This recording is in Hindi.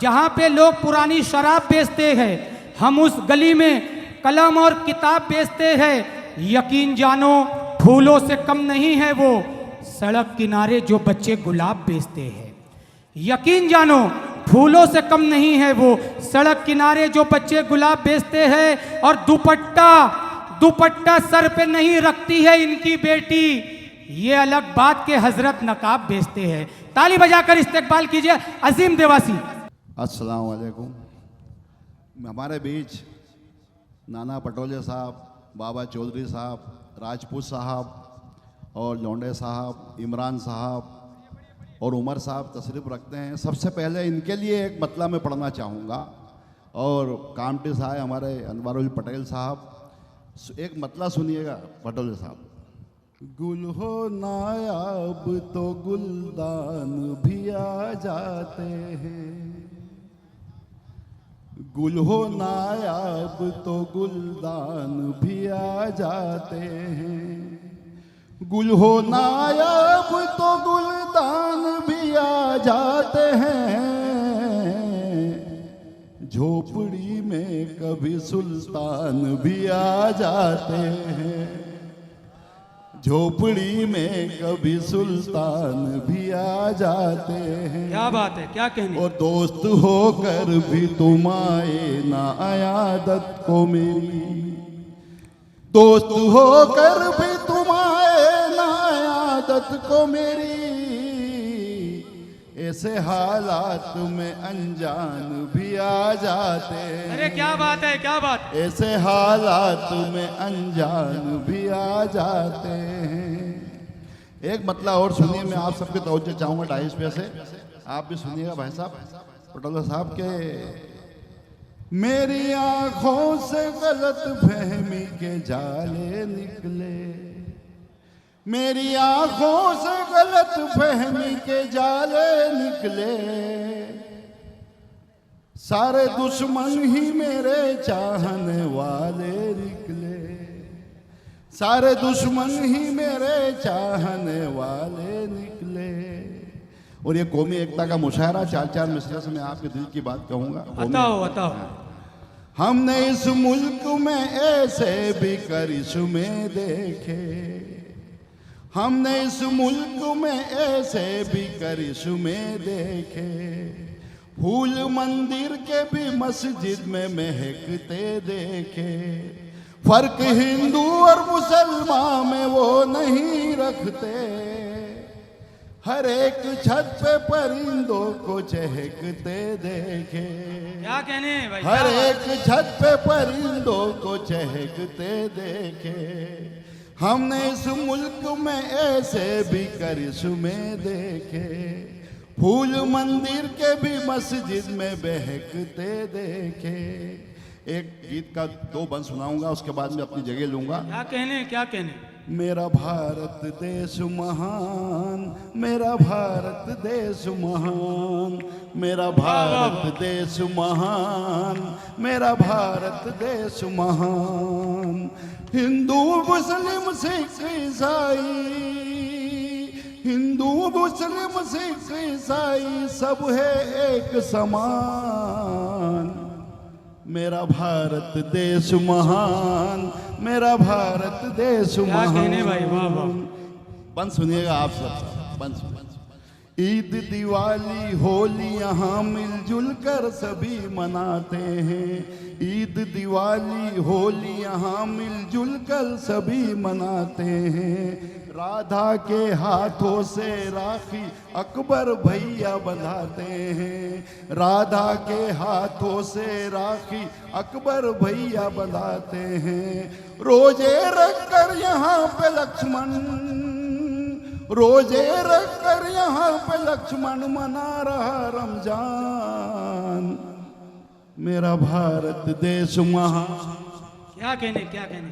जहाँ पे लोग पुरानी शराब बेचते हैं, हम उस गली में कलम और किताब बेचते हैं। यकीन जानो फूलों से कम नहीं है वो सड़क किनारे जो बच्चे गुलाब बेचते हैं। यकीन जानो फूलों से कम नहीं है वो सड़क किनारे जो बच्चे गुलाब बेचते हैं। और दुपट्टा सर पे नहीं रखती है इनकी बेटी, ये अलग बात के हजरत नकाब बेचते हैं। ताली बजाकर इस्तकबाल कीजिए अजीम देवासी। अस्सलाम वालेकुम। हमारे बीच नाना पटोले साहब, बाबा चौधरी साहब, राजपूत साहब और लौंडे साहब, इमरान साहब और उमर साहब तशरीफ़ रखते हैं। सबसे पहले इनके लिए एक मतला मैं पढ़ना चाहूँगा और कामटी साहब हमारे अनवारुल पटेल साहब, एक मतला सुनिएगा पटोले साहब। गुल हो नायाब तो गुलदान भी आ जाते हैं, गुल हो नायाब तो गुलदान भी आ जाते हैं, गुल हो नायाब तो गुलदान भी आ जाते हैं, झोपड़ी में कभी सुल्तान भी आ जाते हैं, झोपड़ी में कभी सुल्तान भी आ जाते हैं। क्या बात है, क्या कहने। और दोस्त होकर भी तुम आए ना आयादत को मेरी, दोस्त होकर भी तुम आए ना आयादत को मेरी, ऐसे हालात में अनजान भी आ जाते हैं। अरे क्या बात है, क्या बात। ऐसे हालात में अनजान भी आ जाते हैं। एक मतलब और सुनिए, मैं आप सबके तवज्जो चाहूँगा 2.5 रुपये से, आप भी सुनिएगा भाई साहब पटोले साहब के। मेरी आँखों से गलत फहमी के जाले निकले, मेरी आँखों से गलत फहमी के जाले निकले, सारे दुश्मन ही मेरे चाहने वाले निकले, सारे दुश्मन ही मेरे चाहने वाले निकले। और ये कौमी एकता का मुशायरा 4-4 मिसरे से मैं आपके दिल की बात कहूँगा। बताओ। हमने इस मुल्क में ऐसे भी करिश्मे देखे, हमने इस मुल्क में ऐसे भी करिश्मे देखे, फूल मंदिर के भी मस्जिद में महकते देखे, फर्क हिंदू और मुसलमान में वो नहीं रखते, हर एक छत पे परिंदों को चहकते देखे, क्या कहने भाई। हर एक छत पे परिंदों को चहकते देखे, हमने इस मुल्क में ऐसे भी करिश्मे देखे, फूल मंदिर के भी मस्जिद में बहकते देखे। एक गीत का 2 बंद सुनाऊंगा, उसके बाद मैं अपनी जगह लूंगा। क्या कहने, क्या कहने। मेरा भारत देश महान, मेरा भारत देश महान, मेरा भारत देश महान, मेरा भारत देश महान, हिंदू मुस्लिम सिख ईसाई, हिंदू मुस्लिम सिख ईसाई सब है एक समान, मेरा भारत देश महान, मेरा भारत देश महान। कहने भाई, वाह वाह। बंद सुनिएगा आप सब, बंद सुनिए। ईद दिवाली होली यहाँ मिलजुल कर सभी मनाते हैं, ईद दिवाली होली यहाँ मिलजुल कर सभी मनाते हैं, राधा के हाथों से राखी अकबर भैया बंधाते हैं, राधा के हाथों से राखी अकबर भैया बंधाते हैं, रोजे रख कर यहाँ पे लक्ष्मण, रोजे रख कर यहाँ पे लक्ष्मण मना रहा रमजान, मेरा भारत देश महान। क्या कहने, क्या कहने।